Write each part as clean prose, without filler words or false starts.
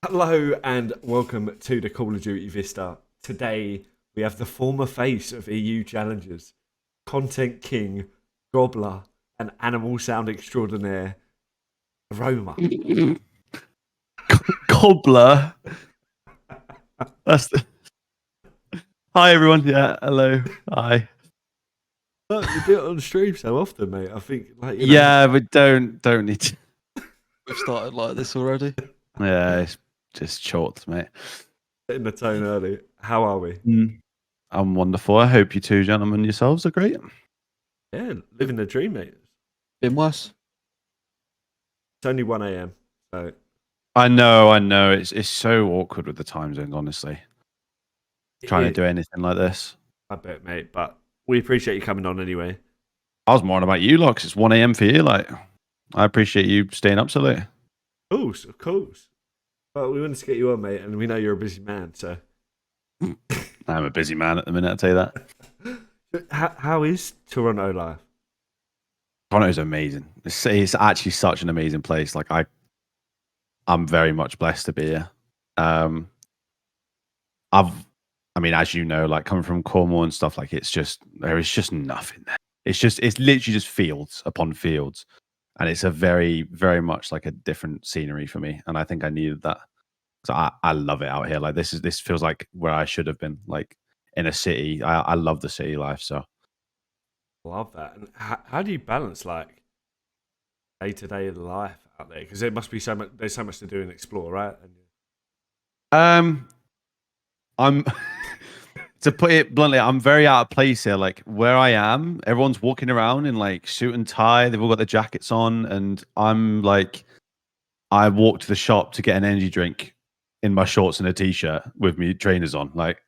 Hello and welcome to the Call of Duty Vista. Today we have the former face of EU challenges, content king, gobbler, and animal sound extraordinaire, Aroma. Cobbler. That's the... Hi everyone. Yeah, hello. Hi. Look, you do it on stream so often, mate. I think, Yeah, but don't need to. We've started like this already. Yeah, it's just short, mate. setting the tone early. How are we? I'm wonderful. I hope you two gentlemen yourselves are great. Yeah, living the dream, mate. Been worse. It's only 1 a.m. So I know. It's so awkward with the time zones, honestly. Trying to do anything like this. I bet, mate. But we appreciate you coming on anyway. I was more on about you, lot, 'cause it's 1 a.m. for you. Like, I appreciate you staying up so late. Of course. Well, we wanted to get you on, mate, and we know you're a busy man, so. I'm a busy man at the minute, I'll tell you that. How is Toronto life? Toronto's amazing. It's actually such an amazing place. Like, I'm very much blessed to be here. I mean, as you know, like coming from Cornwall and stuff, like there is just nothing there. It's literally just fields upon fields, and it's a very, very much like a different scenery for me. And I think I needed that. So I love it out here. Like this feels like where I should have been, like in a city. I love the city life. So Love that. And how do you balance like day to day life out there? Because there must be so much. There's so much to do and explore, right? I'm to put it bluntly, I'm very out of place here. Like where I am, everyone's walking around in like suit and tie. They've all got their jackets on, and I'm like, I walked to the shop to get an energy drink in my shorts and a t-shirt with me trainers on. Like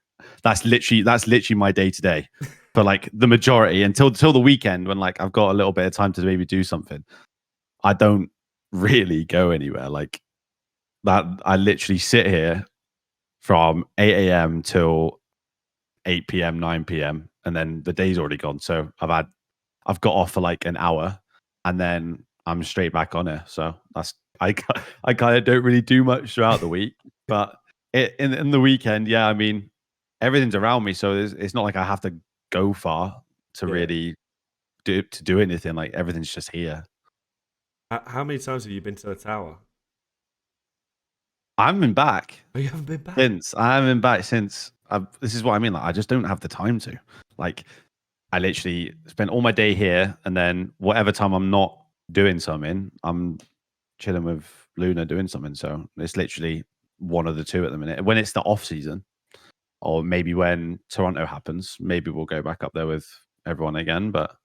that's literally my day to day for like the majority until the weekend when like I've got a little bit of time to maybe do something. I don't really go anywhere. Like that, I literally sit here from 8 a.m. till 8 p.m., 9 p.m. and then the day's already gone. So I've got off for like an hour and then I'm straight back on it. So I kind of don't really do much throughout the week, but in the weekend, yeah, I mean, everything's around me. So it's not like I have to go far to really do anything. Like everything's just here. How many times have you been to the tower? I haven't been back. Oh, you haven't been back? I haven't been back since. This is what I mean. Like, I just don't have the time to. Like, I literally spend all my day here, and then whatever time I'm not doing something, I'm chilling with Luna doing something. So it's literally one of the two at the minute. When it's the off season, or maybe when Toronto happens, maybe we'll go back up there with everyone again. But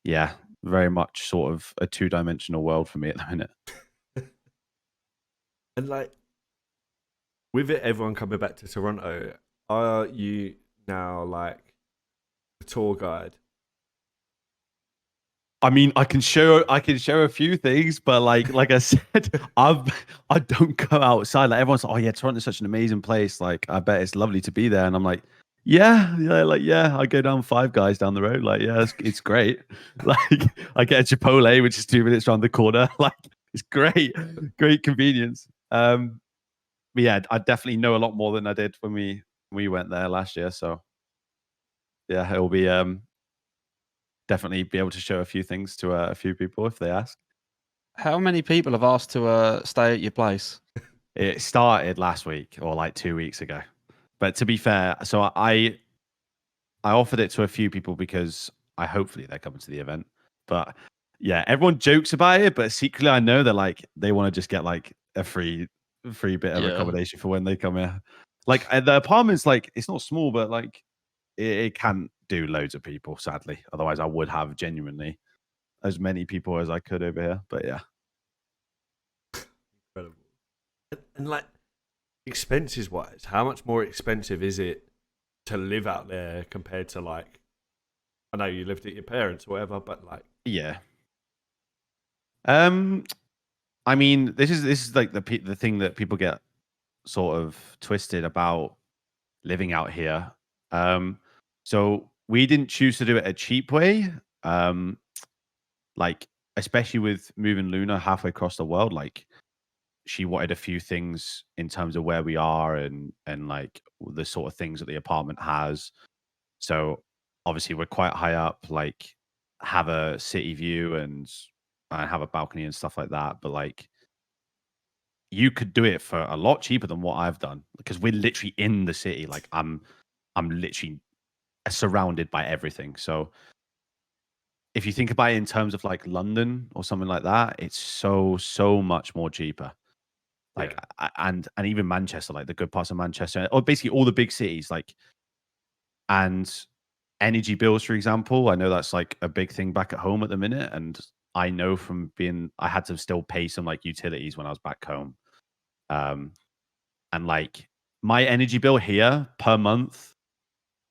yeah, very much sort of a two-dimensional world for me at the minute. And like, with it, everyone coming back to Toronto, are you now like a tour guide? I mean, I can show a few things, but like I said, I don't go outside. Like everyone's like, oh yeah, Toronto's such an amazing place. Like I bet it's lovely to be there. And I'm like, yeah, I go down Five Guys down the road. Like, yeah, it's great. Like I get a Chipotle, which is 2 minutes around the corner. Like it's great convenience. But yeah, I definitely know a lot more than I did when we went there last year. So yeah, it will be definitely be able to show a few things to a few people if they ask. How many people have asked to stay at your place? It started last week or like 2 weeks ago. But to be fair, so I offered it to a few people because hopefully they're coming to the event. But yeah, everyone jokes about it, but secretly I know they want to just get like a free bit of accommodation for when they come here. Like the apartment's like it's not small, but like it can't do loads of people, sadly. Otherwise, I would have genuinely as many people as I could over here. But yeah, Incredible. And like, expenses wise, how much more expensive is it to live out there compared to like? I know you lived at your parents or whatever, but like, yeah. I mean, this is like the thing that people get sort of twisted about living out here. So we didn't choose to do it a cheap way. Like especially with moving Luna halfway across the world, like she wanted a few things in terms of where we are and like the sort of things that the apartment has. So obviously we're quite high up, like have a city view and have a balcony and stuff like that. But like you could do it for a lot cheaper than what I've done because we're literally in the city. Like I'm literally surrounded by everything. So if you think about it in terms of like London or something like that, it's so much more cheaper. Like and even Manchester, like the good parts of Manchester, or basically all the big cities, like and energy bills, for example. I know that's like a big thing back at home at the minute, and I know from being I had to still pay some like utilities when I was back home. And like my energy bill here per month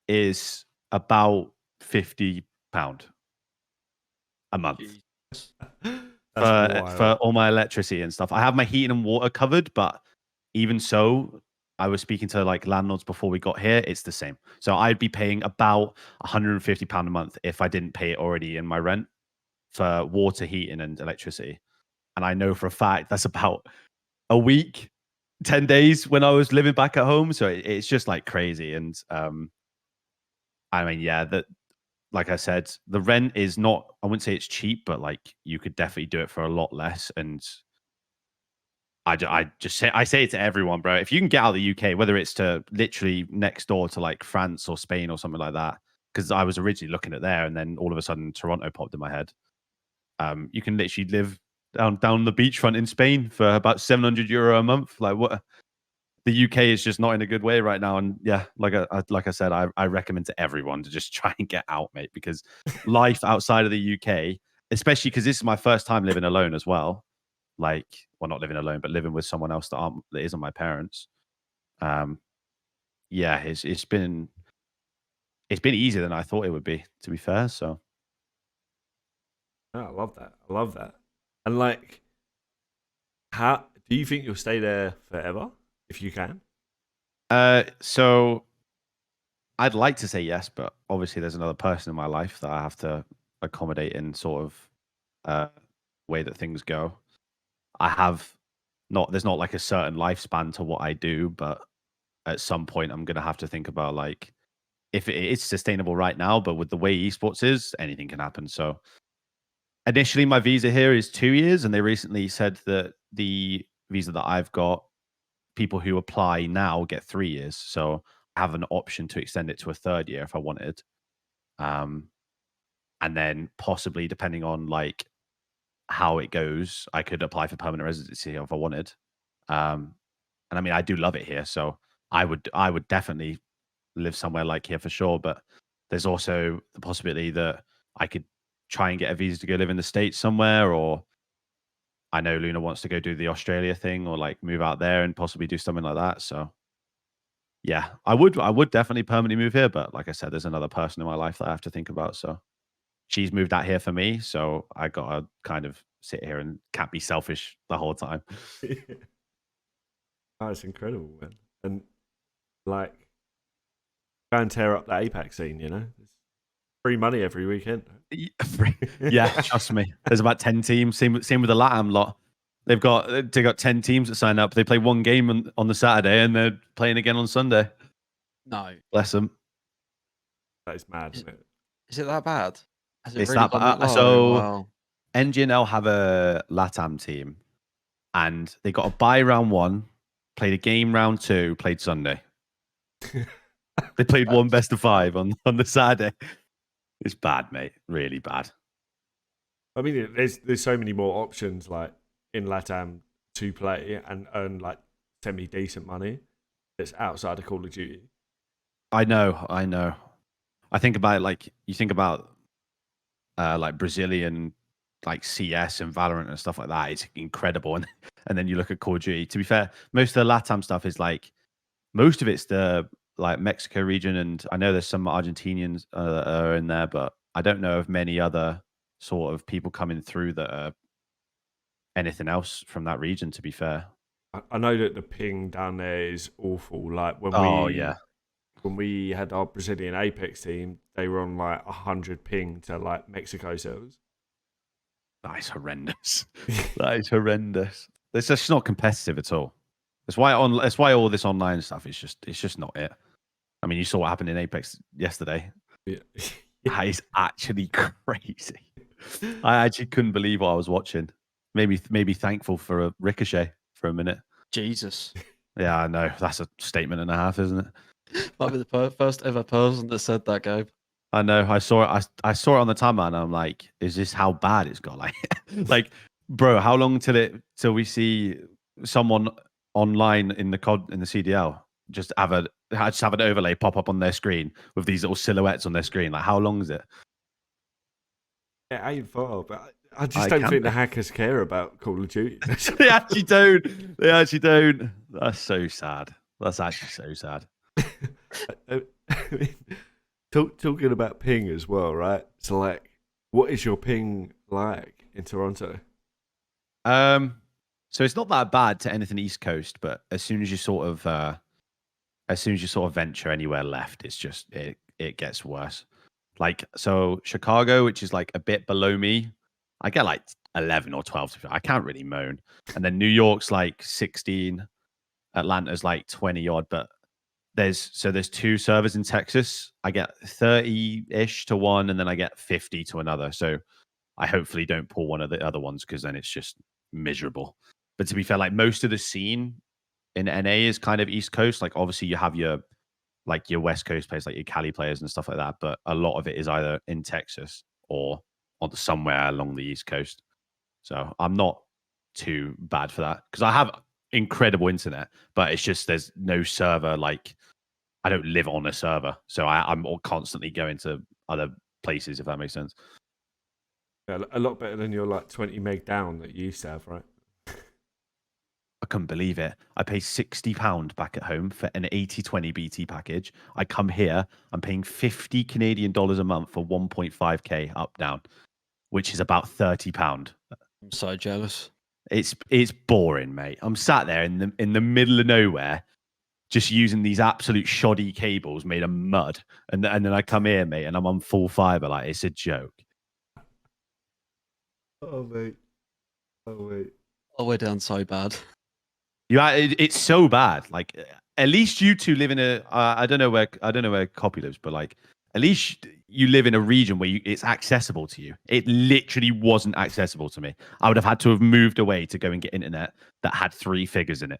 is about £50 a month That's for wild. all my electricity and stuff. I have my heating and water covered, but even so, I was speaking to like landlords before we got here. It's the same. So I'd be paying about £150 a month if I didn't pay it already in my rent for water, heating, and electricity. And I know for a fact that's about a week, 10 days when I was living back at home. So it's just like crazy. And I mean, yeah, that like I said, the rent is not, I wouldn't say it's cheap, but like you could definitely do it for a lot less. And I just say, I say it to everyone, bro. If you can get out of the UK, whether it's to literally next door to like France or Spain or something like that, because I was originally looking at there and then all of a sudden Toronto popped in my head. You can literally live down the beachfront in Spain for about €700 a month. Like what? The UK is just not in a good way right now. And yeah, like I said, I recommend to everyone to just try and get out, mate, because life outside of the UK, especially because this is my first time living alone as well. Like, well, not living alone, but living with someone else that isn't my parents. Yeah, it's been easier than I thought it would be, to be fair. So Oh, I love that. I love that. And like, how do you think you'll stay there forever if you can? so I'd like to say yes, but obviously there's another person in my life that I have to accommodate in sort of way that things go. I have there's not like a certain lifespan to what I do, but at some point I'm gonna have to think about like if it is sustainable right now, but with the way esports is, anything can happen. So initially my visa here is 2 years, and they recently said that the visa that I've got, people who apply now get 3 years. So I have an option to extend it to a third year if I wanted. Um, and then possibly depending on like how it goes, I could apply for permanent residency if I wanted. And I mean, I do love it here, so I would definitely live somewhere like here for sure. But there's also the possibility that I could try and get a visa to go live in the States somewhere, or I know Luna wants to go do the Australia thing, or like move out there and possibly do something like that. So yeah, I would definitely permanently move here. But like I said, there's another person in my life that I have to think about. So she's moved out here for me, so I gotta kind of sit here and can't be selfish the whole time. Oh, it's incredible, man. And like, go and tear up the Apex scene, you know? It's free money every weekend. Yeah, trust me. There's about 10 teams. Same with the LATAM lot. They got 10 teams that sign up. They play one game on the Saturday and they're playing again on Sunday. No. Bless them. That is mad, isn't it? Is it that bad? Has it It's really that gone bad. that low? So Wow. NGNL have a LATAM team, and they got a bye round one, played a game round two, played Sunday. They played one best of five on the Saturday. It's bad, mate. Really bad. I mean, there's so many more options like in LATAM to play and earn like semi decent money. That's outside of Call of Duty. I know. I think about it like you think about like Brazilian like CS and Valorant and stuff like that. It's incredible. And then you look at Call of Duty. To be fair, most of the LATAM stuff is like most of it's the like Mexico region, and I know there's some Argentinians that are in there, but I don't know of many other sort of people coming through that are anything else from that region. To be fair, I know that the ping down there is awful. Like yeah, when we had our Brazilian Apex team, they were on like 100 ping to like Mexico servers. that is horrendous. That is horrendous. It's just not competitive at all. That's why all this online stuff is just not it. I mean, you saw what happened in Apex yesterday. Yeah. That is actually crazy. I actually couldn't believe what I was watching. Maybe thankful for a Ricochet for a minute. Jesus. Yeah, I know. That's a statement and a half, isn't it? Might be the first ever person that said that, Gabe. I know. I saw it. I saw it on the timeline. And I'm like, is this how bad it's got? Like, bro, how long till we see someone online in the COD in the CDL just have an overlay pop up on their screen with these little silhouettes on their screen? Like, how long is it? It ain't far, but I just I don't can't think the be- hackers care about Call of Duty. They actually don't. They actually don't. That's so sad. That's actually so sad. I mean, talking about ping as well, right? So, like, what is your ping like in Toronto? So it's not that bad to anything East Coast, but as soon as you sort of venture anywhere left, it's just it gets worse. Like, so Chicago, which is like a bit below me, I get like 11 or 12. I can't really moan. And then New York's like 16, Atlanta's like 20 odd, but there's two servers in Texas. I get 30-ish to one, and then I get 50 to another. So I hopefully don't pull one of the other ones, because then it's just miserable. But to be fair, like, most of the scene in NA is kind of East Coast. Like, obviously you have your West Coast players, like your Cali players and stuff like that. But a lot of it is either in Texas or on somewhere along the East Coast. So I'm not too bad for that, because I have incredible internet, but it's just there's no server. Like, I don't live on a server, so I'm all constantly going to other places, if that makes sense. Yeah, a lot better than your like 20 meg down that you used to have, right? I couldn't believe it. I pay £60 back at home for an 8020 BT package. I come here, I'm paying 50 Canadian dollars a month for 1.5k up down, which is about £30. I'm so jealous. It's boring, mate. I'm sat there in the middle of nowhere, just using these absolute shoddy cables made of mud, and then I come here, mate, and I'm on full fiber. Like, it's a joke. Oh mate. Oh, we're down so bad. It's so bad. Like, at least you two live in a I don't know where Copy lives, but like, at least you live in a region where it's accessible to you. It literally wasn't accessible to me. I would have had to have moved away to go and get internet that had 3 figures in it.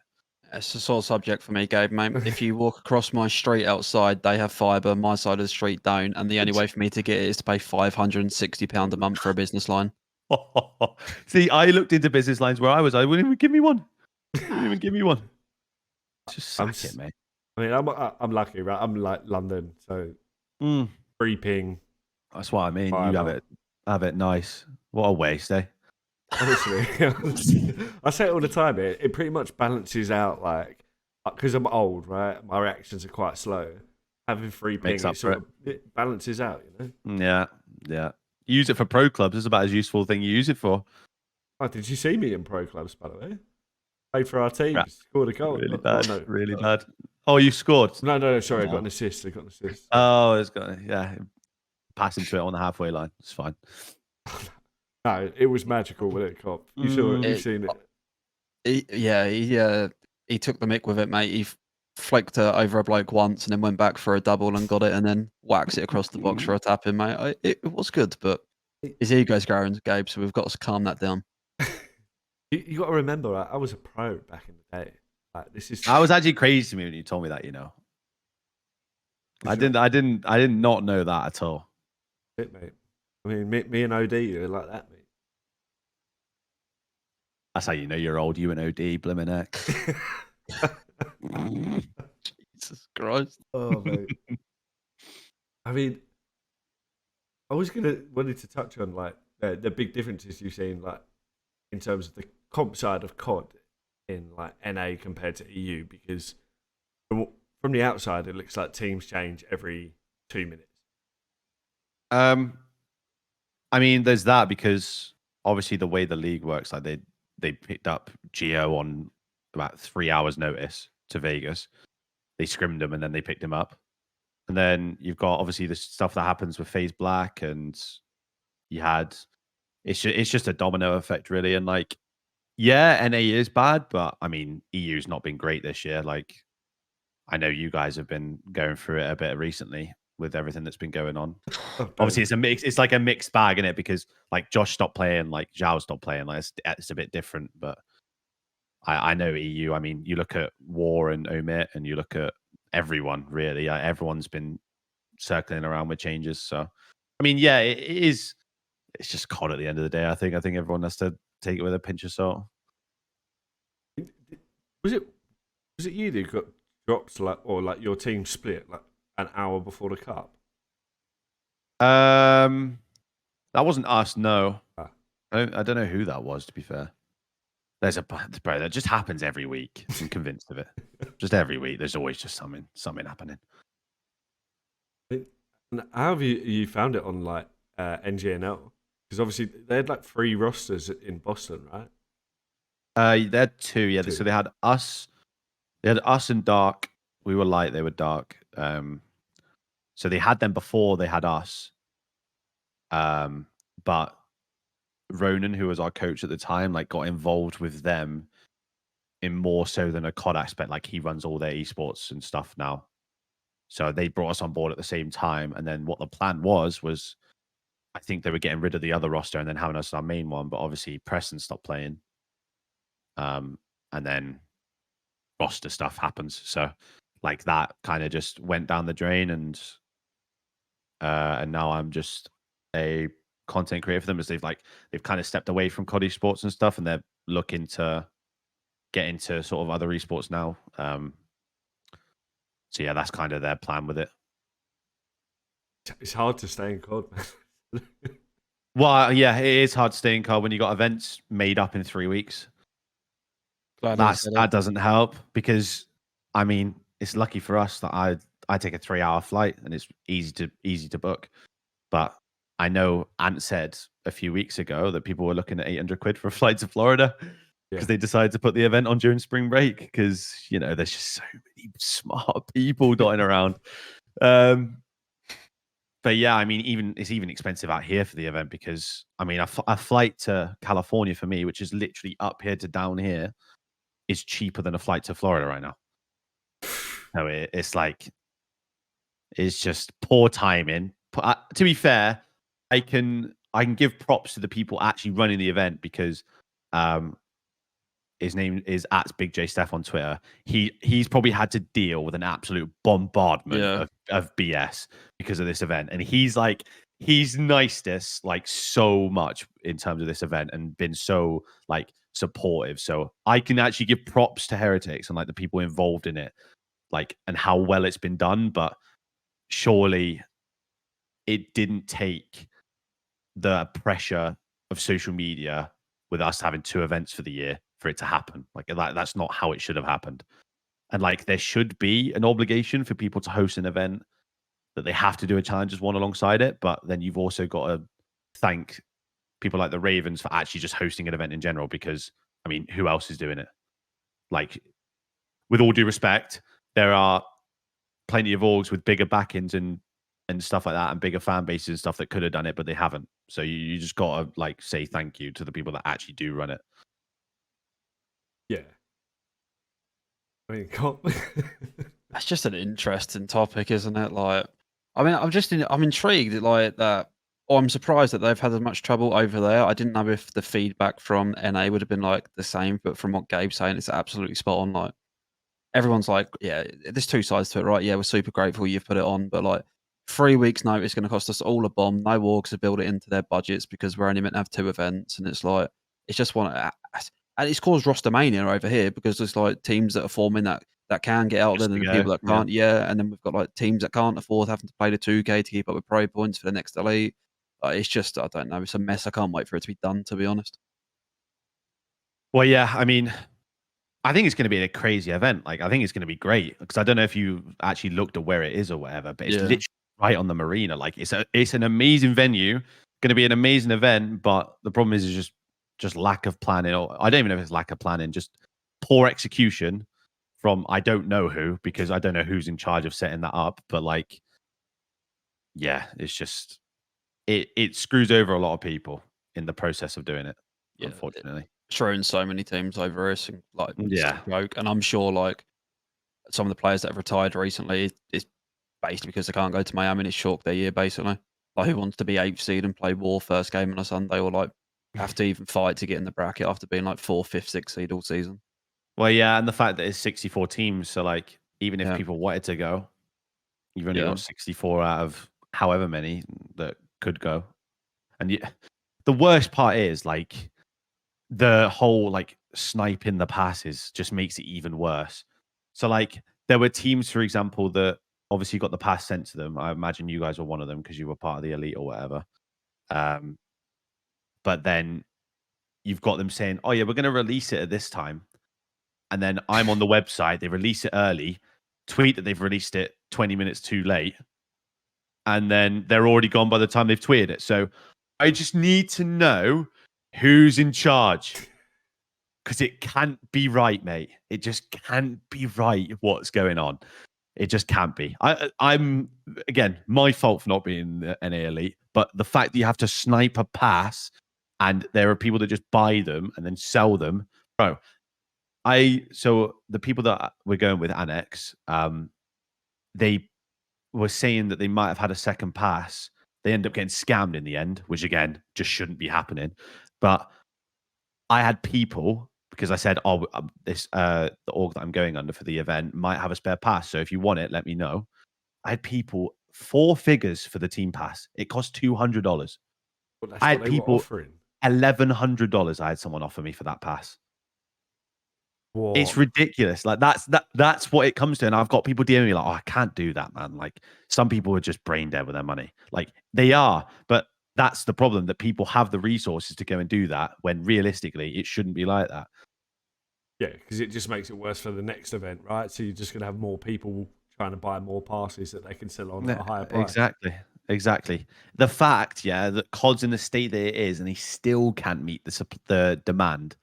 It's a sore subject for me, Gabe, mate. If you walk across my street outside, they have fibre. My side of the street don't. And the only way for me to get it is to pay £560 a month for a business line. See, I looked into business lines where I wouldn't even give me one. Wouldn't even give me one. Just sack it, mate. I mean, I'm lucky, right? I'm like London, so free ping. That's what I mean. Fiber. You have it nice. What a waste, eh? Honestly, I say it all the time. It pretty much balances out, like, because I'm old, right? My reactions are quite slow. Having free ping, Makes up for it balances out, you know. Yeah. Use it for pro clubs. It's about as useful a thing you use it for. Oh, did you see me in pro clubs, by the way? Played for our team, scored a goal. Really Oh, bad. no. Really bad. Oh, you scored. No, sorry, I got No. an assist. Oh, it's got pass into it on the halfway line. It's fine. No, it was magical with it, Cop. You've seen it. He took the mick with it, mate. He flaked it over a bloke once and then went back for a double and got it, and then whacks it across the box for a tap in, mate. It was good, but his ego's growing, Gabe, so we've got to calm that down. You got to remember, right? I was a pro back in the day. Like, this is. That was actually crazy to me when you told me that. You know, I did not know that at all. It, mate. I mean, me and OD are like that, mate. That's how you know you're old. You and OD, blimmin' heck. Jesus Christ. Oh, mate. I mean, I was wanted to touch on like the big differences you've seen, like in terms of the comp side of COD in like NA compared to EU, because from the outside it looks like teams change every 2 minutes. I mean, there's that, because obviously the way the league works, like they picked up Geo on about 3 hours notice to Vegas. They scrimmed him and then they picked him up. And then you've got obviously the stuff that happens with FaZe Black, and you had it's just a domino effect, really. And like, Yeah, NA is bad, but I mean, EU's not been great this year. Like, I know you guys have been going through it a bit recently with everything that's been going on. Oh, Obviously, don't. it's a mix. It's like a mixed bag in it because like Josh stopped playing, like Zhao stopped playing. Like it's a bit different, but I know EU. I mean, you look at War and Omit, and you look at everyone really. Everyone's been circling around with changes. So, I mean, yeah, it is. It's just COD at the end of the day. I think everyone has to take it with a pinch of salt. Was it you that got dropped like, or like your team split like an hour before the cup? That wasn't us. No, Ah. I don't know who that was. To be fair, there's a bro that just happens every week. I'm convinced of it. Just every week, there's always just something happening. And how have you found it on like NGNL? Because obviously they had like 3 rosters in Boston, right? They had 2. Yeah, Two. so they had us. They had us and Dark. We were light. They were dark. So they had them before they had us. But Ronan, who was our coach at the time, like got involved with them in more so than a COD aspect. Like he runs all their esports and stuff now. So they brought us on board at the same time. And then what the plan was I think they were getting rid of the other roster and then having us our main one. But obviously Preston stopped playing. And then roster stuff happens. So like that kind of just went down the drain and now I'm just a content creator for them as they've kind of stepped away from COD esports and stuff and they're looking to get into sort of other esports now. So yeah, that's kind of their plan with it. It's hard to stay in COD, man. Well, yeah, it is hard to stay in COD when you got events made up in 3 weeks. That doesn't help because I mean it's lucky for us that I take a 3-hour flight and it's easy to book. But I know Ant said a few weeks ago that people were looking at 800 quid for a flight to Florida because they decided to put the event on during spring break because you know there's just so many smart people dotting around. But yeah, I mean, it's even expensive out here for the event because I mean, a flight to California for me, which is literally up here to down here, is cheaper than a flight to Florida right now. So it's like, it's just poor timing. To be fair, I can give props to the people actually running the event because his name is @BigJSteph on Twitter. He's probably had to deal with an absolute bombardment of BS because of this event, and he's niced us like so much in terms of this event and been so like supportive. So I can actually give props to Heretics and like the people involved in it, like and how well it's been done. But surely it didn't take the pressure of social media with us having 2 events for the year for it to happen. Like that's not how it should have happened. And like there should be an obligation for people to host an event that they have to do a challenges one alongside it. But then you've also got to thank people like the Ravens for actually just hosting an event in general, because I mean, who else is doing it? Like, with all due respect, there are plenty of orgs with bigger backings and stuff like that and bigger fan bases and stuff that could have done it, but they haven't. So you just gotta like say thank you to the people that actually do run it. Yeah. I mean, COD. That's just an interesting topic, isn't it? Like, I mean, I'm intrigued, like that. Or I'm surprised that they've had as much trouble over there. I didn't know if the feedback from NA would have been like the same, but from what Gabe's saying, it's absolutely spot on. Like, everyone's like, yeah, there's 2 sides to it, right? Yeah, we're super grateful you've put it on, but like 3 weeks notice is going to cost us all a bomb. No orgs have built it into their budgets because we're only meant to have 2 events, and it's like it's just one, and it's caused roster mania over here because there's like teams that are forming that can get out there, and the people that can't, and then we've got like teams that can't afford having to play the 2K to keep up with pro points for the next elite. It's just, I don't know, it's a mess. I can't wait for it to be done, to be honest. Well, yeah, I mean, I think it's going to be a crazy event. Like, I think it's going to be great because I don't know if you actually looked at where it is or whatever, but it's literally right on the marina. Like, it's an amazing venue, going to be an amazing event. But the problem is just lack of planning. Or I don't even know if it's lack of planning, just poor execution from I don't know who, because I don't know who's in charge of setting that up. But like, yeah, it's just it screws over a lot of people in the process of doing it. Unfortunately. screwing so many teams over. It's like Yeah. it's a joke. And I'm sure like some of the players that have retired recently is basically because they can't go to Miami and it's chalked their year basically. Like who wants to be 8th seed and play War first game on a Sunday, or like have to even fight to get in the bracket after being like 4th, 5th, 6th seed all season. Well, yeah, and the fact that it's 64 teams, so like even if Yeah. people wanted to go, you've only Yeah. got 64 out of however many that could go. And the worst part is like the whole like sniping the passes just makes it even worse. So like there were teams, for example, that obviously got the pass sent to them. I imagine you guys were one of them because you were part of the elite or whatever. But then you've got them saying, "Oh yeah, we're going to release it at this time," and then I'm on the website. They release it early, tweet that they've released it 20 minutes too late, and then they're already gone by the time they've tweeted it. So I just need to know who's in charge. Because it can't be right, mate. It just can't be right what's going on. It just can't be. I'm, again, my fault for not being the NA Elite, but the fact that you have to snipe a pass and there are people that just buy them and then sell them. Bro, so the people that we're going with, Annex, they were saying that they might have had a second pass. They end up getting scammed in the end, which again, just shouldn't be happening. But I had people, because I said, "Oh, the org that I'm going under for the event might have a spare pass. So if you want it, let me know." I had people 4 figures for the team pass. It cost $200. Well, that's I what had they were people offering. $1,100. I had someone offer me for that pass. What? It's ridiculous. Like that's what it comes to. And I've got people DMing me like, "Oh, I can't do that, man." Like some people are just brain dead with their money. Like they are, but that's the problem, that people have the resources to go and do that when realistically it shouldn't be like that. Yeah, because it just makes it worse for the next event, right? So you're just going to have more people trying to buy more passes that they can sell on at a higher price. Exactly. The fact, that COD's in the state that it is and he still can't meet the demand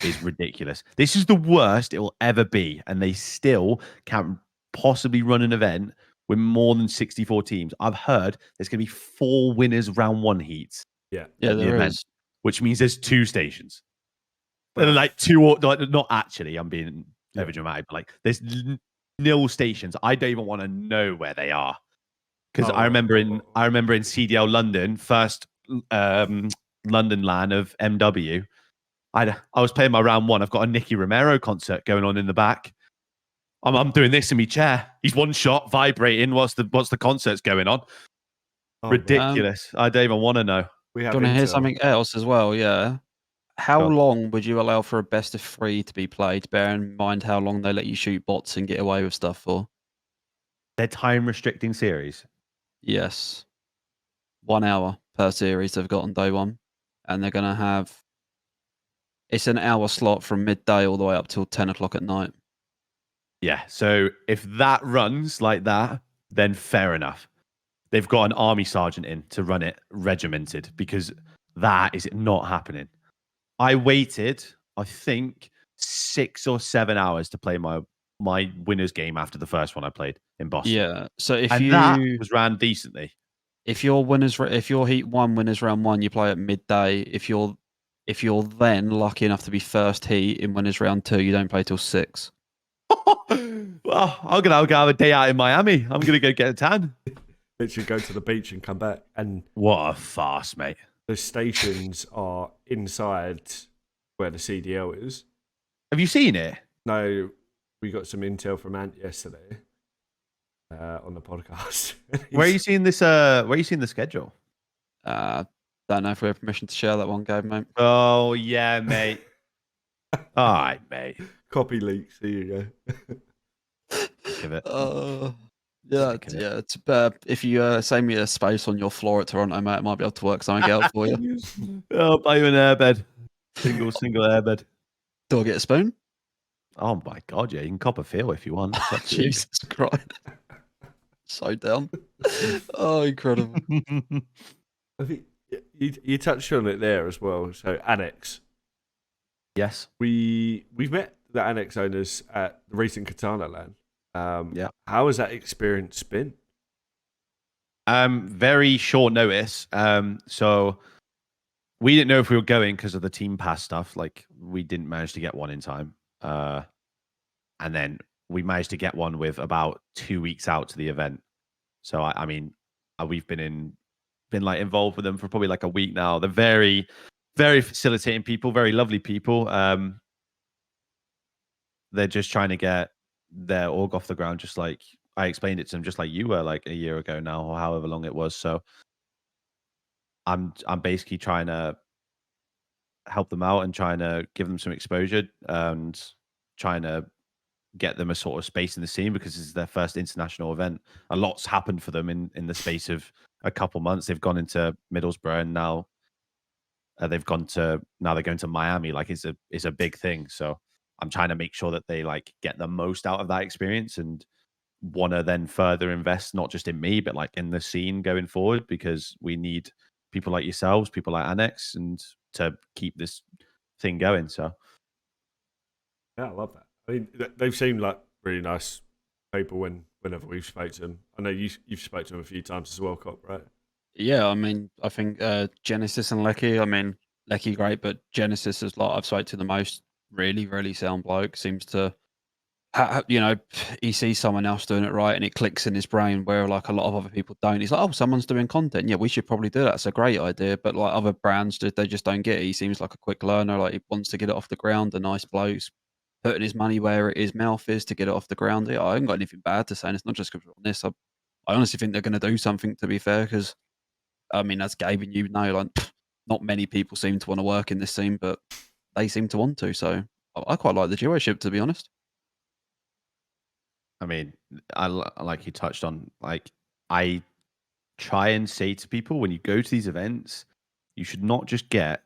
is ridiculous. This is the worst it will ever be, and they still can't possibly run an event with more than 64 teams. I've heard there's going to be 4 winners round 1 heats. Yeah, at the there event, is. which means there's 2 stations. Well, Like 2 or like, not actually. I'm being Yeah. over dramatic, but like there's nil stations. I don't even want to know where they are, because I remember in CDL London, first London LAN of MW. I was playing my round 1. I've got a Nicky Romero concert going on in the back. I'm doing this in my chair. He's one shot vibrating whilst the concert's going on. Ridiculous. I don't even want to know. We Do have you want to hear intel. something else as well? Yeah. How Go on. long would you allow for a best of 3 to be played? Bear in mind how long they let you shoot bots and get away with stuff for. They're time restricting series. Yes. 1 hour per series they've got on day 1. And they're going to have... It's an hour slot from midday all the way up till 10 o'clock at night. Yeah. So if that runs like that, then fair enough. They've got an army sergeant in to run it regimented, because that is not happening. I waited, I think, 6 or 7 hours to play my winners game after the first one I played in Boston. Yeah. So if that was ran decently. If your heat 1 winners round 1, you play at midday. If you're then lucky enough to be first heat in winners round 2, you don't play till 6. Well, I'm gonna have a day out in Miami. I'm gonna go get a tan. Literally go to the beach and come back. And what a farce, mate. the stations are inside where the CDL is. Have you seen it? No, we got some intel from Ant yesterday on the podcast. Where are you seeing this? Where are you seeing the schedule? Don't know if we have permission to share that one, Gabe, mate. Oh yeah, mate. All right, mate. Copy leaks. Here you go. Give it. Yeah. It's if you save me a space on your floor at Toronto, mate, I might be able to work something out for you. Oh, buy you an airbed. Single airbed. Do I get a spoon? Oh my god, yeah, you can cop a feel if you want. Jesus Christ. So down. Oh, incredible. I think you touched on it there as well. So Annex. Yes. We've met the Annex owners at the recent Katana LAN. Yeah. How has that experience been? Very short notice. So we didn't know if we were going because of the team pass stuff. Like we didn't manage to get one in time. And then we managed to get one with about 2 weeks out to the event. So I mean, we've been like involved with them for probably like a week now. They're very, very facilitating people, very lovely people. They're just trying to get their org off the ground, just like I explained it to them, just like you were like a year ago now, or however long it was. So I'm basically trying to help them out and trying to give them some exposure and trying to get them a sort of space in the scene because this is their first international event. A lot's happened for them in the space of a couple months. They've gone into Middlesbrough and now they're going to Miami. Like it's a big thing. So I'm trying to make sure that they like get the most out of that experience and want to then further invest not just in me but like in the scene going forward because we need people like yourselves, people like Annex, and to keep this thing going. So Yeah, I love that. I mean, they've seemed like really nice people whenever we've spoke to them. I know you've spoke to them a few times as well, Cop, right? Yeah, I mean, I think Genesis and Lecky. I mean, Lecky great, but Genesis is like I've spoke to the most. Really, really sound bloke. Seems to, he sees someone else doing it right, and it clicks in his brain where like a lot of other people don't. He's like, oh, someone's doing content. Yeah, we should probably do that. It's a great idea. But like other brands, they just don't get it. He seems like a quick learner. Like he wants to get it off the ground. A nice bloke, putting his money where his mouth is to get it off the ground. Yeah, I haven't got anything bad to say. And it's not just because we're on this. I honestly think they're going to do something. To be fair, because I mean, as Gabe and you know, like not many people seem to want to work in this scene, but they seem to want to. So I quite like the duoship, to be honest. I mean, like you touched on, like I try and say to people when you go to these events, you should not just get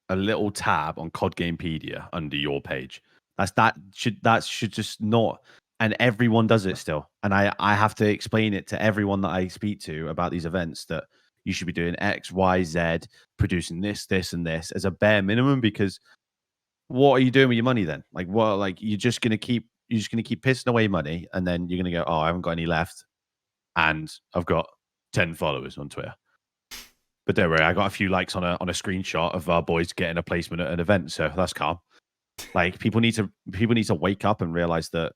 a little tab on COD Gamepedia under your page. That should just not, and everyone does it still. And I have to explain it to everyone that I speak to about these events that you should be doing X, Y, Z, producing this, and this as a bare minimum. Because what are you doing with your money then? Like what? Like you're just gonna keep pissing away money, and then you're gonna go, oh, I haven't got any left, and I've got 10 followers on Twitter. But don't worry, I got a few likes on a screenshot of our boys getting a placement at an event, so that's calm. Like people need to wake up and realize that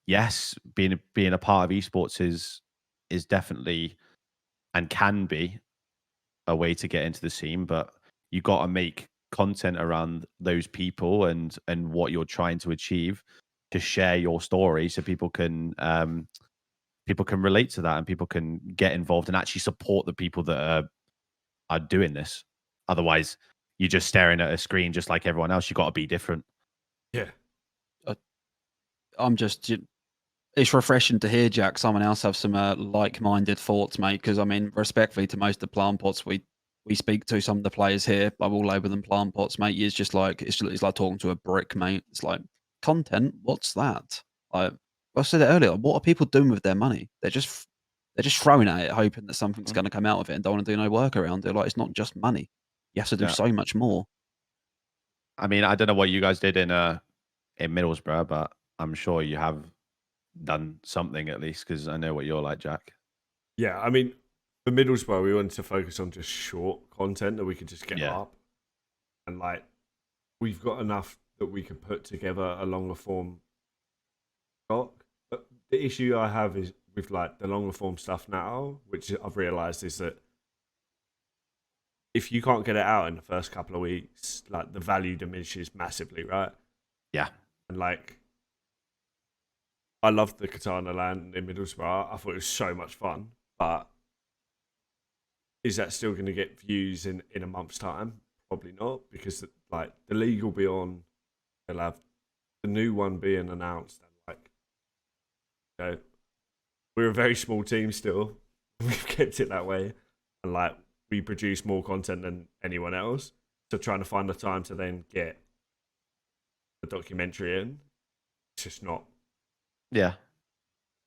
yes, being a part of esports is definitely and can be a way to get into the scene, but you got to make content around those people and what you're trying to achieve to share your story so people can relate to that and people can get involved and actually support the people that are doing this. Otherwise, you're just staring at a screen just like everyone else. You got to be different. Yeah. It's refreshing to hear, Jack, someone else have some like-minded thoughts, mate. Because I mean, respectfully to most of the plant pots we speak to, some of the players here, I'm all over them plant pots, mate. It's just like it's like talking to a brick, mate. It's like content. What's that? Like I said it earlier. What are people doing with their money? They're just throwing at it, hoping that something's going to come out of it, and don't want to do no work around it. Like it's not just money. You have to do so much more. I mean, I don't know what you guys did in Middlesbrough, but I'm sure you have done something at least because I know what you're like, Jack. Yeah, I mean, for Middlesbrough, we wanted to focus on just short content that we could just get up, and like we've got enough that we could put together a longer form doc. But the issue I have is with like the longer form stuff now, which I've realised is that if you can't get it out in the first couple of weeks, like the value diminishes massively, right? Yeah. And like, I loved the Katana land in Middlesbrough. I thought it was so much fun, but is that still going to get views in a month's time? Probably not, because like the league will be on. They'll have the new one being announced, and like, you know, we're a very small team still. We've kept it that way, and like we produce more content than anyone else. So trying to find the time to then get the documentary in, it's just not. Yeah.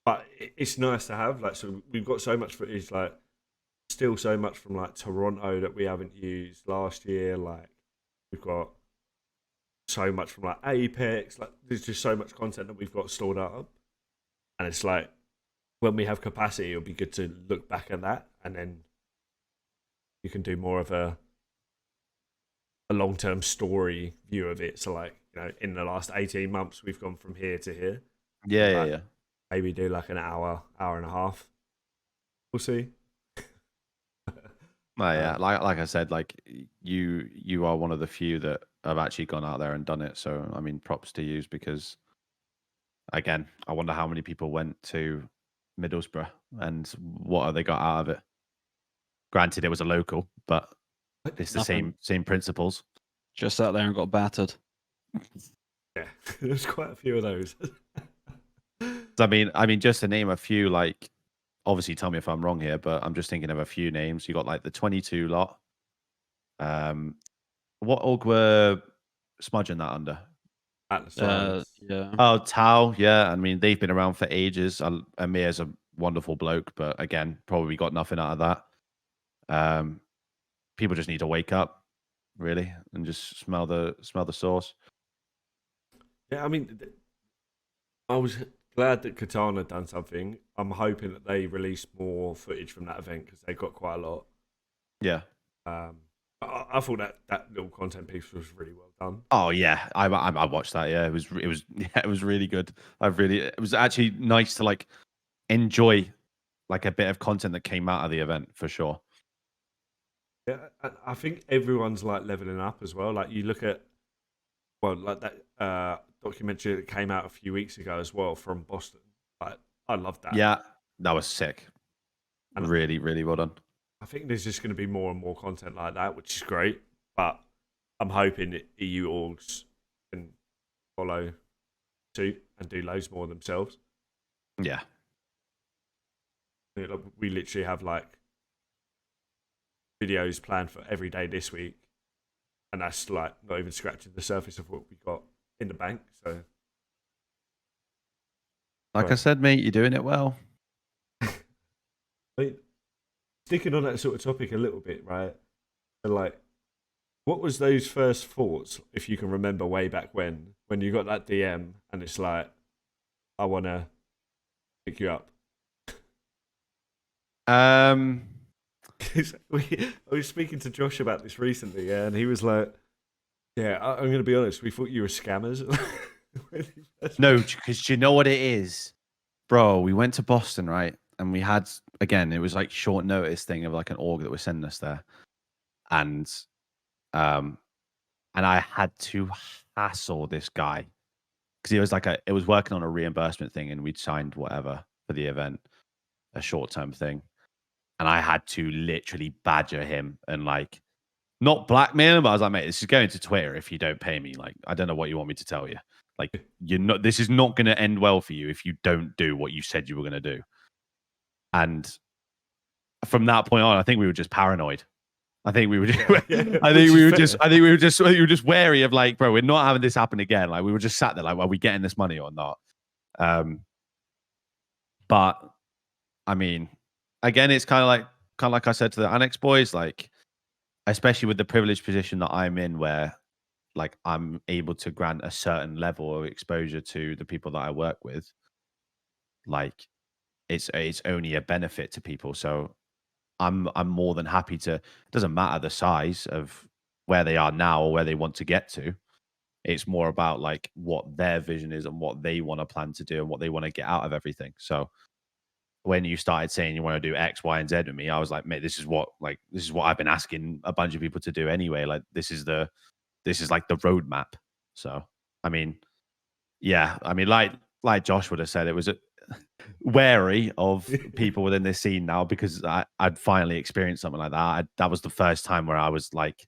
But it's nice to have. Like, so we've got so much footage, like still so much from like Toronto that we haven't used last year. Like we've got so much from like Apex. Like there's just so much content that we've got stored up, and it's like when we have capacity, it'll be good to look back at that, and then you can do more of a a long-term story view of it. So like, you know, in the last 18 months, we've gone from here to here. Yeah, Like, yeah. maybe do like an hour and a half. We'll see. Well, yeah, like I said, like you are one of the few that have actually gone out there and done it. So I mean, props to you because again, I wonder how many people went to Middlesbrough and what have they got out of it. Granted, it was a local, but it's the Nothing. same principles. Just sat there and got battered. Yeah, there's quite a few of those. I mean, just to name a few, like obviously, tell me if I'm wrong here, but I'm just thinking of a few names. You got like the 22 lot. What org were smudging that under? Atlas Alliance. Yeah. Oh, Tau, yeah. I mean, they've been around for ages. Amir's a wonderful bloke, but again, probably got nothing out of that. People just need to wake up, really, and just smell the sauce. Yeah, I mean, I was glad that Katana done something. I'm hoping that they release more footage from that event because they got quite a lot. Yeah. I thought that little content piece was really well done. Oh yeah, I watched that. Yeah, it was yeah, it was really good. It was actually nice to like enjoy like a bit of content that came out of the event for sure. Yeah, I think everyone's like leveling up as well. Like you look at, well, like that documentary that came out a few weeks ago as well from Boston. Like, I love that. Yeah, that was sick. And really, really well done. I think there's just going to be more and more content like that, which is great. But I'm hoping that EU orgs can follow suit and do loads more themselves. Yeah. We literally have like videos planned for every day this week, and that's like not even scratching the surface of what we got in the bank. So, like I said, mate, you're doing it well. I mean, sticking on that sort of topic a little bit, right? So like, what was those first thoughts, if you can remember way back when you got that DM and it's like, I want to pick you up? I was speaking to Josh about this recently, yeah, and he was like, "Yeah, I'm going to be honest. We thought you were scammers." No, because you know what it is, bro. We went to Boston, right, and we had again. It was like short notice thing of like an org that was sending us there, and I had to hassle this guy because he was like it was working on a reimbursement thing, and we'd signed whatever for the event, a short term thing. And I had to literally badger him and like not blackmail him, but I was like, mate, this is going to Twitter if you don't pay me. Like, I don't know what you want me to tell you. Like, this is not going to end well for you if you don't do what you said you were going to do. And from that point on, I think we were just paranoid. I think we were just wary of like, bro, we're not having this happen again. Like, we were just sat there like, are we getting this money or not? But I mean, again, it's kind of like I said to the Annex boys, like, especially with the privileged position that I'm in, where like I'm able to grant a certain level of exposure to the people that I work with. Like, it's only a benefit to people. So I'm more than happy to. It doesn't matter the size of where they are now or where they want to get to. It's more about like what their vision is and what they want to plan to do and what they want to get out of everything. So when you started saying you want to do X, Y, and Z with me, I was like, mate, this is what I've been asking a bunch of people to do anyway. Like, this is like the roadmap. So, I mean, yeah, I mean, like Josh would have said, it was wary of people within this scene now because I'd finally experienced something like that. That was the first time where I was like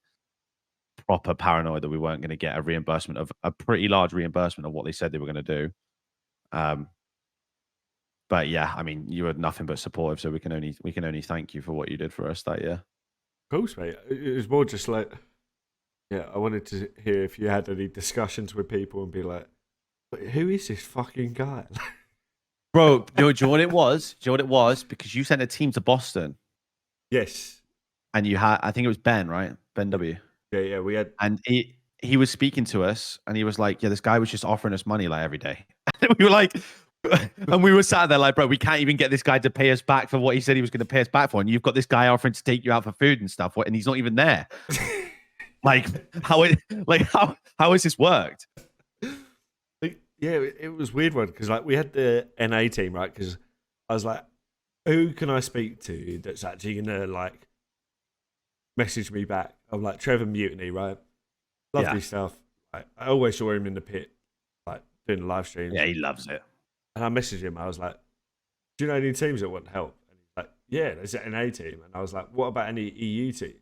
proper paranoid that we weren't going to get a reimbursement of a pretty large reimbursement of what they said they were going to do. But yeah, I mean, you were nothing but supportive, so we can only thank you for what you did for us that year. Of course, mate. It was more just like, yeah, I wanted to hear if you had any discussions with people and be like, who is this fucking guy? Bro, do you know what it was? Do you know what it was? Because you sent a team to Boston. Yes. And you had, I think it was Ben, right? Ben W. Yeah, we had. And he was speaking to us and he was like, yeah, this guy was just offering us money like every day. And we were like, and we were sat there like, bro, we can't even get this guy to pay us back for what he said he was going to pay us back for. And you've got this guy offering to take you out for food and stuff. And he's not even there. Like how has this worked? Yeah, it was a weird one because like we had the NA team, right? Because I was like, who can I speak to that's actually gonna like message me back? I'm like Trevor Mutiny, right? Lovely stuff. Like, I always saw him in the pit, like doing the live streams. Yeah, he loves it. And I messaged him. I was like, "Do you know any teams that want help?" And he's like, "Yeah, there's an NA team." And I was like, "What about any EU teams?"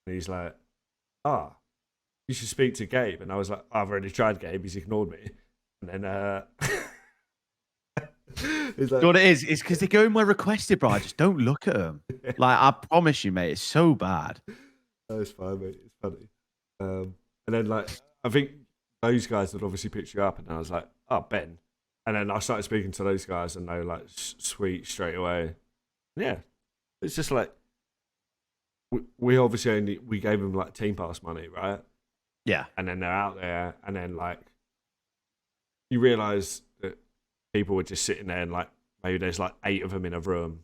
And he's like, you should speak to Gabe." And I was like, "I've already tried Gabe. He's ignored me." And then he's like, You know what it is? It's because they go in where requested, bro. I just don't look at them. Like, I promise you, mate, it's so bad. "Oh, it's fine, mate. It's funny." And then like I think those guys had obviously picked you up, and I was like, "Oh, Ben." And then I started speaking to those guys, and they were like, "Sweet," straight away. Yeah, it's just like we obviously we gave them like team pass money, right? Yeah. And then they're out there, and then like you realise that people were just sitting there, and like maybe there's like 8 of them in a room.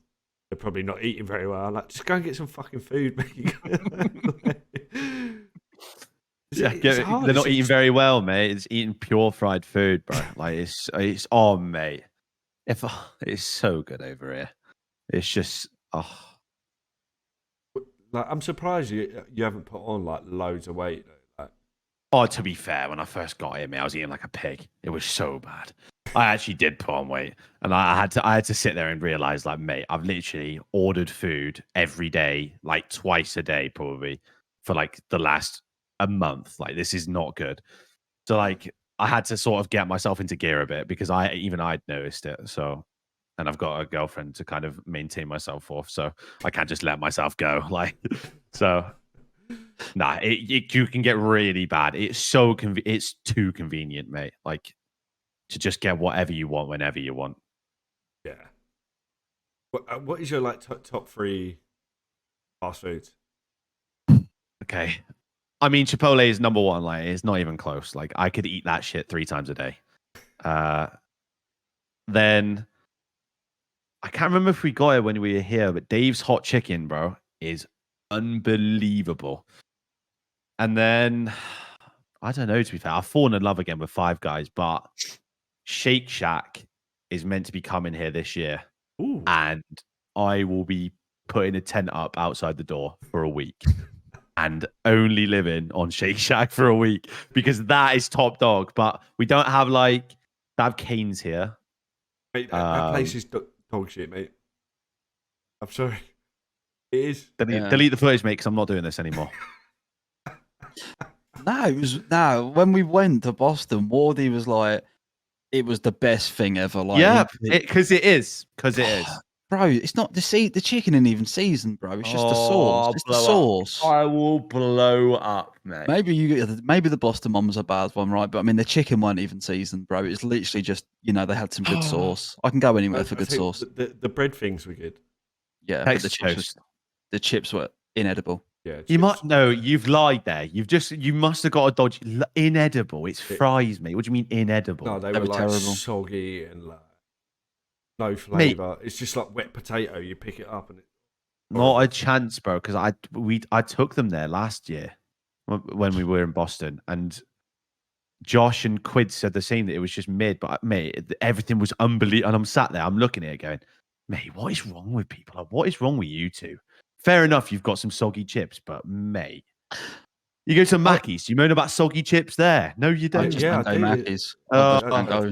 They're probably not eating very well. I'm like, just go and get some fucking food, mate. Yeah, It's hard. they're not eating very well, mate. It's eating pure fried food, bro. Like it's oh, mate. It's so good over here. It's just Like I'm surprised you haven't put on like loads of weight though. Like, Oh, to be fair, when I first got here, mate, I was eating like a pig. It was so bad. I actually did put on weight, and I had to sit there and realize, like, mate, I've literally ordered food every day, like twice a day, probably for like the last a month. Like, this is not good. So, like, I had to sort of get myself into gear a bit because I'd noticed it. So, and I've got a girlfriend to kind of maintain myself off, so I can't just let myself go. Like, so. Nah, you can get really bad. It's so it's too convenient, mate. Like to just get whatever you want whenever you want. yeah. What is your like top 3 fast foods? Okay, I mean Chipotle is number 1. Like it's not even close. Like I could eat that shit 3 times a day. Then I can't remember if we got it when we were here, but Dave's hot chicken, bro, is unbelievable. And then I don't know, to be fair, I've fallen in love again with Five Guys, but Shake Shack is meant to be coming here this year. Ooh. And I will be putting a tent up outside the door for a week and only living on Shake Shack for a week because that is top dog. But we don't have they have Cains here. Mate, that place is dog shit, mate. I'm sorry. It is. Delete the footage, mate, because I'm not doing this anymore. When we went to Boston, Wardy was like, it was the best thing ever. Like, yeah, because it is. Bro, it's not the chicken isn't even seasoned, bro. It's just the sauce. It's the sauce. I will blow up, mate. Maybe the Boston one was a bad one, right? But I mean, the chicken weren't even seasoned, bro. It's literally just they had some good sauce. I can go anywhere for good sauce. The bread things were good. Yeah, but the chips were inedible. Yeah, you've lied there. You must have got a dodgy inedible. It's fries, mate. What do you mean inedible? No, they were like terrible. Soggy and like no flavour. It's just like wet potato. You pick it up and not a chance, bro. Because I took them there last year when we were in Boston, and Josh and Quid said the same, that it was just mid. But mate, everything was unbelievable. And I'm sat there, I'm looking at it, going, mate, what is wrong with people? Like, what is wrong with you two? Fair enough, you've got some soggy chips, but mate, you go to Mackey's, you moan about soggy chips there. No, you don't. I do. Mackey's. Bro,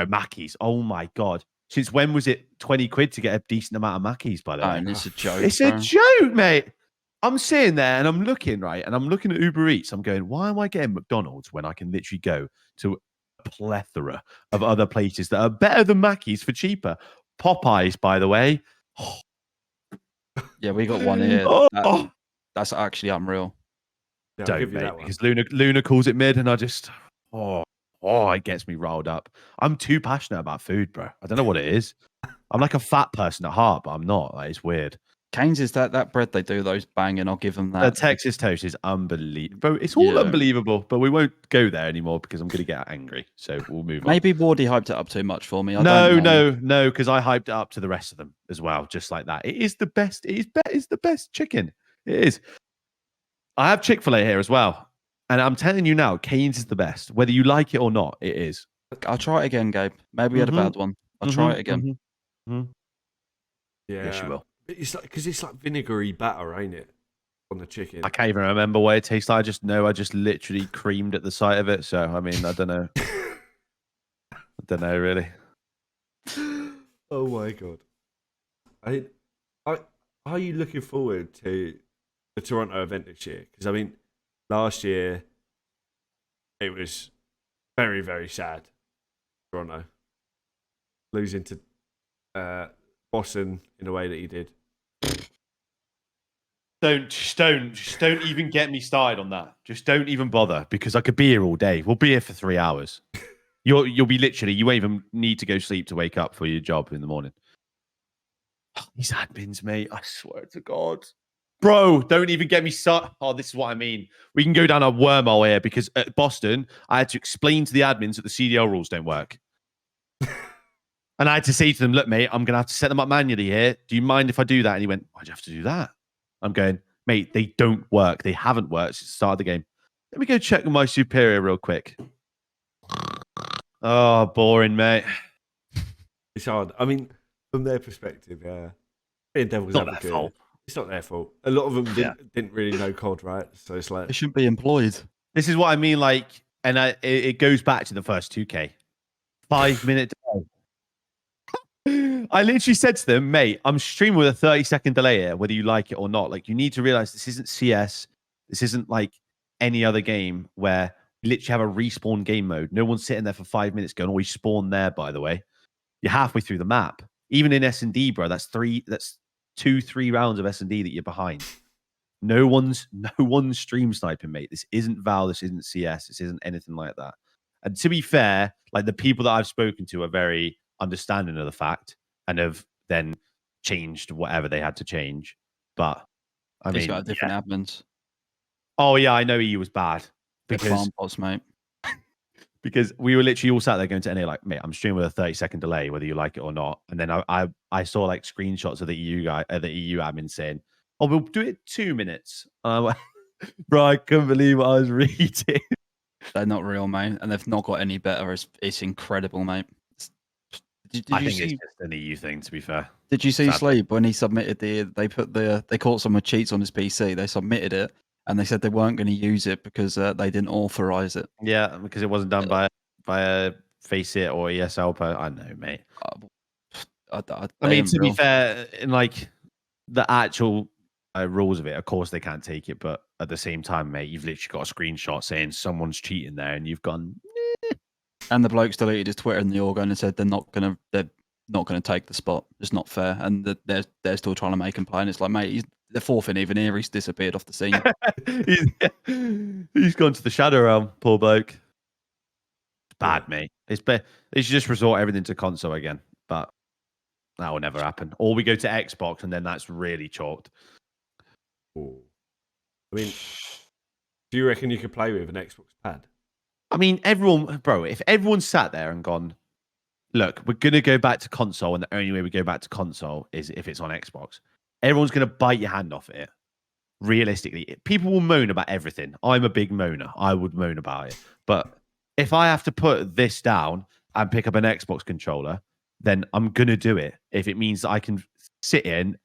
Mackey's. Oh my god! Since when was it 20 quid to get a decent amount of Mackey's? By the way, it's a joke. It's a joke, mate. I'm sitting there and I'm looking right, and I'm looking at Uber Eats. I'm going, why am I getting McDonald's when I can literally go to a plethora of other places that are better than Mackey's for cheaper? Popeyes, by the way. Yeah, we got one here. That's actually unreal. Yeah, don't, mate, because Luna calls it mid, and I just it gets me riled up. I'm too passionate about food, bro. I don't know what it is. I'm like a fat person at heart, but I'm not. Like, it's weird. Cains is that bread they do those banging. I'll give them that. The Texas toast is unbelievable, bro. It's all unbelievable, but we won't go there anymore because I'm going to get angry. So we'll move on. Maybe Wardy hyped it up too much for me. No, because I hyped it up to the rest of them as well, just like that. It is the best. It's the best chicken. It is. I have Chick-fil-A here as well. And I'm telling you now, Cains is the best. Whether you like it or not, it is. I'll try it again, Gabe. Maybe we had a bad one. I'll try it again. Yeah. Yes, you will. But it's like, because it's like vinegary batter, ain't it? On the chicken. I can't even remember what it tastes like. I just know I just literally creamed at the sight of it. So, I mean, I don't know. I don't know, really. Oh, my God. Are you looking forward to the Toronto event this year? Because, I mean, last year, it was very, very sad. Toronto. Losing to Boston in the way that he did. Just don't even get me started on that. Just don't even bother because I could be here all day. We'll be here for 3 hours. You'll be literally, you won't even need to go sleep to wake up for your job in the morning. These admins, mate, I swear to God. Bro, don't even get me started. Oh, this is what I mean. We can go down a wormhole here because at Boston, I had to explain to the admins that the CDL rules don't work. And I had to say to them, look, mate, I'm going to have to set them up manually here. Do you mind if I do that? And he went, why'd you have to do that? I'm going, mate, they don't work. They haven't worked since the start of the game. Let me go check with my superior real quick. Oh, boring, mate. It's hard. I mean, from their perspective, being devil's Not their advocate, fault. it's not their fault. A lot of them didn't really know COD, right? So it's like They shouldn't be employed. This is what I mean, like, and it goes back to the first 2K. 5 minute delay. I literally said to them, mate, I'm streaming with a 30-second delay here, whether you like it or not. Like, you need to realize this isn't CS. This isn't like any other game where you literally have a respawn game mode. No one's sitting there for 5 minutes going, oh, we spawned there, by the way. You're halfway through the map. Even in S&D, bro, that's 2-3 rounds of S&D that you're behind. No one's stream sniping, mate. This isn't Val. This isn't CS. This isn't anything like that. And to be fair, like the people that I've spoken to are very understanding of the fact and have then changed whatever they had to change. But I He's mean, got different admins. oh yeah, I know he was bad Big because farm bots, mate. because we were literally all sat there going to NA like, mate, I'm streaming with a 30-second delay, whether you like it or not. And then I saw like screenshots of the EU guy, the EU admin saying, oh, we'll do it 2 minutes. Bro, I couldn't believe what I was reading. They're not real, mate, and they've not got any better. It's incredible, mate. Did I you think see? it's just an EU thing, to be fair. Did you see Sadly. Sleep when he submitted they caught some with cheats on his PC. They submitted it and they said they weren't going to use it because they didn't authorize it. Yeah, because it wasn't done by a FaceIt or ESL. But I know, mate. I mean, to be fair, in like the actual rules of it, of course they can't take it. But at the same time, mate, you've literally got a screenshot saying someone's cheating there, and you've gone. And the bloke's deleted his Twitter in the organ and said they're not gonna take the spot. It's not fair, and they're still trying to make him play. And it's like, mate, the fourth in even here. He's disappeared off the scene. he's gone to the shadow realm. Poor bloke. It's bad, mate. They should just resort everything to console again, but that will never happen. Or we go to Xbox, and then that's really chalked. Ooh. I mean, do you reckon you could play with an Xbox pad? I mean, if everyone sat there and gone, look, we're going to go back to console, and the only way we go back to console is if it's on Xbox. Everyone's going to bite your hand off it. Realistically, people will moan about everything. I'm a big moaner. I would moan about it. But if I have to put this down and pick up an Xbox controller, then I'm going to do it. If it means that I can sit in,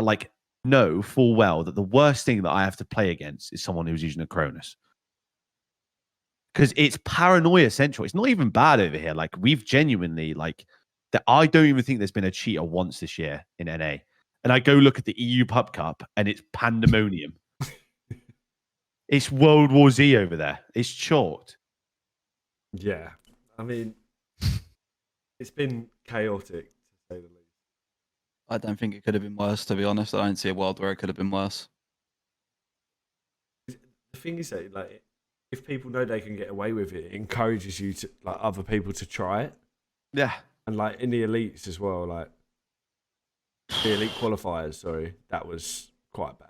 like, know full well that the worst thing that I have to play against is someone who's using a Cronus. Because it's paranoia central. It's not even bad over here. Like, we've genuinely, like, that I don't even think there's been a cheater once this year in NA. And I go look at the EU Pub Cup and it's pandemonium. It's World War Z over there. It's chalked. Yeah. I mean, it's been chaotic, to say the least. I don't think it could have been worse, to be honest. I don't see a world where it could have been worse. The thing is that, like, if people know they can get away with it, it encourages you to, like, other people to try it. Yeah. And, like, in the elites as well, like, the elite qualifiers, sorry, that was quite bad.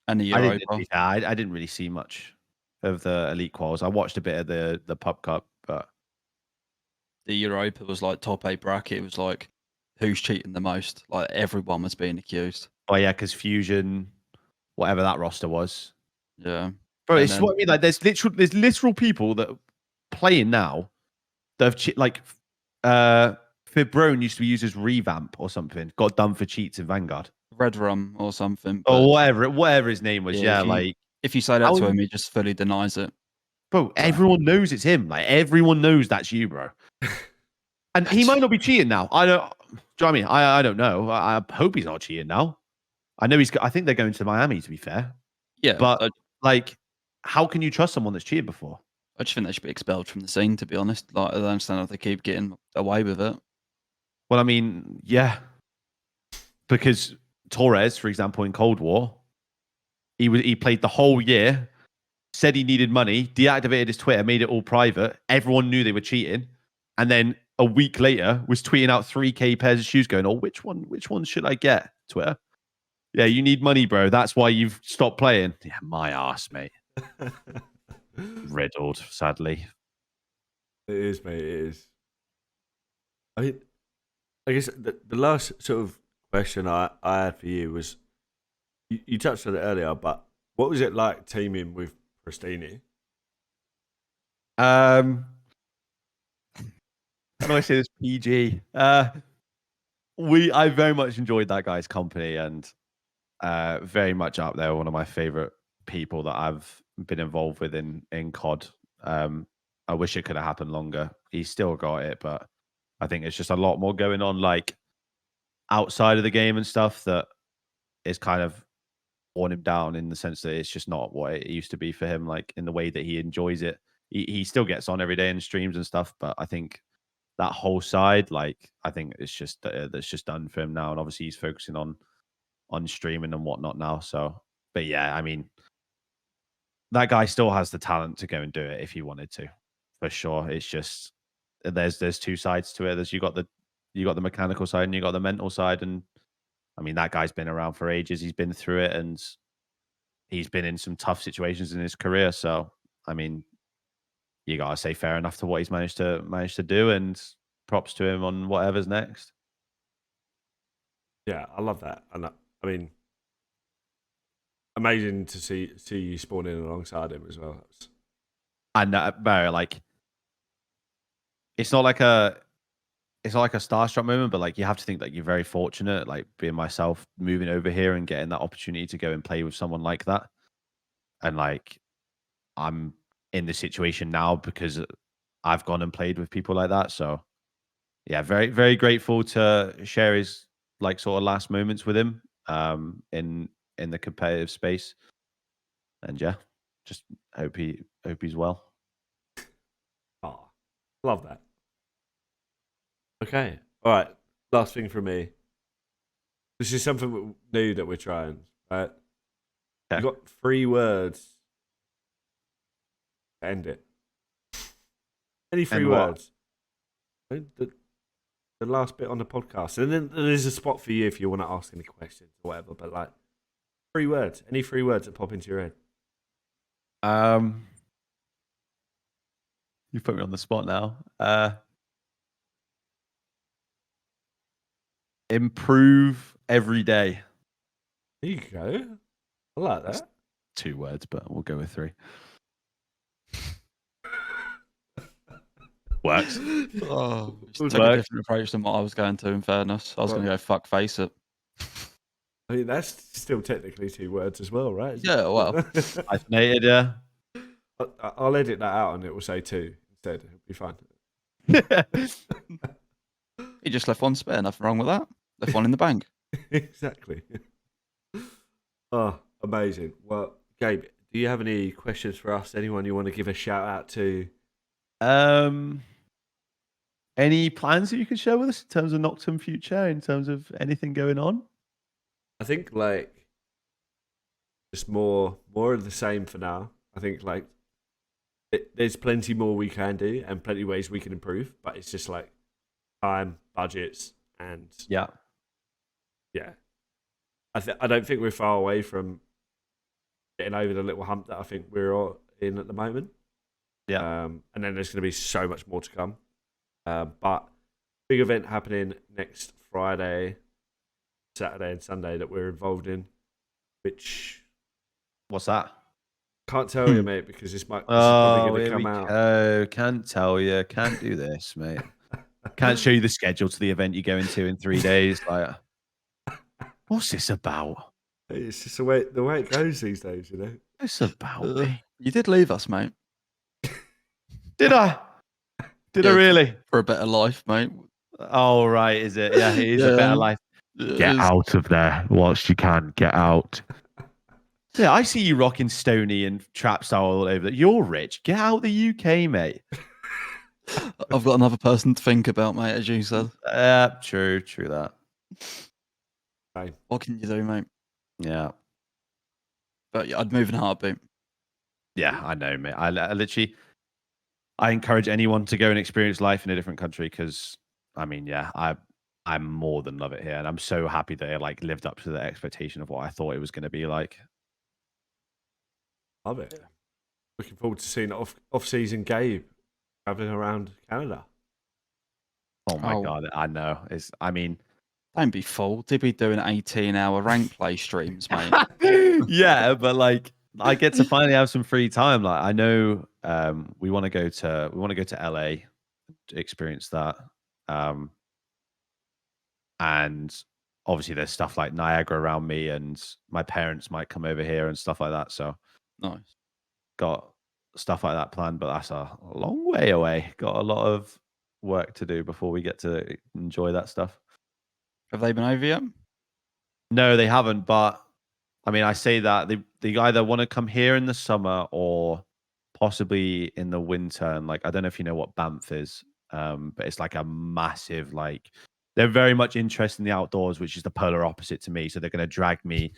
And the I Europa. didn't really see much of the elite quals. I watched a bit of the Pub Cup, but The Europa was like top 8 bracket. It was like, who's cheating the most? Like, everyone was being accused. oh yeah, because Fusion whatever that roster was. Yeah. Bro, And it's then- what I mean. Like, there's literal people that are playing now that have like Fibrone used to be used as revamp or something. Got done for cheats in Vanguard Red Rum or something. or but whatever his name was. Yeah, like if you say that how- to him, he just fully denies it. bro, everyone knows it's him. Like everyone knows that's you, bro. And he might not be cheating now. I don't. Do you know what I mean? I don't know. I hope he's not cheating now. I know he's. I think they're going to Miami. To be fair, Yeah, but like, how can you trust someone that's cheated before? I just think they should be expelled from the scene. To be honest, like I don't understand how they keep getting away with it. Well, I mean, yeah, because Torres, for example, in Cold War, he played the whole year, said he needed money, deactivated his Twitter, made it all private. Everyone knew they were cheating, and then a week later was tweeting out 3K pairs of shoes, going, "Oh, which one should I get?" Twitter. Yeah, you need money, bro. That's why you've stopped playing. Yeah, my ass, mate. Riddled, sadly. It is, mate. It is. I mean, I guess the last sort of question I had for you was, you touched on it earlier, but what was it like teaming with Prestinni? How do I say this PG? I very much enjoyed that guy's company and very much up there. One of my favorite people that I've been involved with in COD. I wish it could have happened longer. He's still got it, but I think it's just a lot more going on, like outside of the game and stuff that is kind of worn him down in the sense that it's just not what it used to be for him. Like in the way that he enjoys it, he still gets on every day in streams and stuff, but I think that whole side, like I think it's just that's just done for him now, and obviously he's focusing on streaming and whatnot now. So, but yeah, I mean, that guy still has the talent to go and do it if he wanted to, for sure. It's just there's two sides to it. There's you got the mechanical side and you got the mental side, and I mean that guy's been around for ages. He's been through it, and he's been in some tough situations in his career. So, I mean, you gotta say fair enough to what he's managed to do, and props to him on whatever's next. Yeah, I love that. And I mean, amazing to see you spawn in alongside him as well. And Barry, like, it's not like a starstruck moment, but like you have to think that you're very fortunate, like being myself, moving over here and getting that opportunity to go and play with someone like that. And like, I'm in this situation now because I've gone and played with people like that. So yeah, very, very grateful to share his like sort of last moments with him in the competitive space. And yeah, just hope he's well. Oh, love that. Okay. All right. Last thing from me. This is something new that we're trying, right? Okay. You've got 3 words to end it. Any 3 And what? words. The last bit on the podcast. And then there's a spot for you if you want to ask any questions or whatever. But like 3 words. Any 3 words that pop into your head. You put me on the spot now. Improve every day. There you go. I like that. That's 2 words, but we'll go with 3. Works. Oh, It took a work. different approach than what I was going to. In fairness, I was going to go fuck FaceIt. I mean, that's still technically 2 words as well, right? Yeah, well. Hyphenated, yeah. I'll edit that out and it will say 2 instead. It'll be fine. He just left 1 spare. Nothing wrong with that. Left 1 in the bank. Exactly. Oh, amazing. Well, Gabe, do you have any questions for us? Anyone you want to give a shout out to? Any plans that you can share with us in terms of Noctem future, in terms of anything going on? I think like just more of the same for now. I think like there's plenty more we can do and plenty of ways we can improve, but it's just like time, budgets, and Yeah. I don't think we're far away from getting over the little hump that I think we're all in at the moment. Yeah. And then there's going to be so much more to come. But big event happening next Friday, Saturday, and Sunday that we're involved in, which What's that? Can't tell you, mate, because this is probably going to here come we out. go. Can't tell you. Can't do this, mate. Can't show you the schedule to the event you're going to in 3 days. Like, what's this about? It's just the way it goes these days, you know. What's this about me? You did leave us, mate. Did I? Did I Yeah. really? For a better life, mate. Oh, right. Is it? Yeah, it is a Yeah. better life. It Get is. out of there whilst you can. Get out. Yeah, I see you rocking Stony and trap style all over. You're rich. Get out the UK, mate. I've got another person to think about, mate, as you said. True that. What can you do, mate? Yeah. But yeah, I'd move in a heartbeat. Yeah, I know, mate. I literally, I encourage anyone to go and experience life in a different country because, I mean, yeah, I more than love it here, and I'm so happy that it like lived up to the expectation of what I thought it was going to be like. Love it. Looking forward to seeing off-season Gabe traveling around Canada. Oh my god, I know. I mean, don't be fooled. Did be doing 18-hour rank play streams, mate. yeah, but like I get to finally have some free time. Like I know we want to go to LA to experience that. And obviously there's stuff like Niagara around me and my parents might come over here and stuff like that. So nice. Got stuff like that planned, but that's a long way away. Got a lot of work to do before we get to enjoy that stuff. Have they been over yet? No, they haven't, but I mean, I say that they either want to come here in the summer or possibly in the winter. And like, I don't know if you know what Banff is, but it's like a massive, like, they're very much interested in the outdoors, which is the polar opposite to me. So they're going to drag me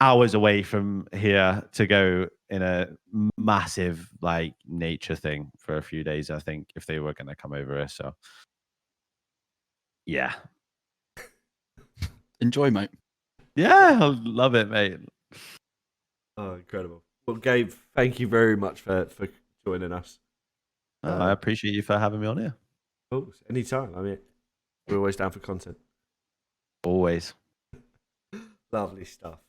hours away from here to go in a massive, like, nature thing for a few days, I think, if they were going to come over here. So, yeah. Enjoy, mate. Yeah, I love it, mate. Oh, incredible. Well, Gabe, thank you very much for joining us. I appreciate you for having me on here. Of course, anytime. I mean, we're always down for content. Always. Lovely stuff.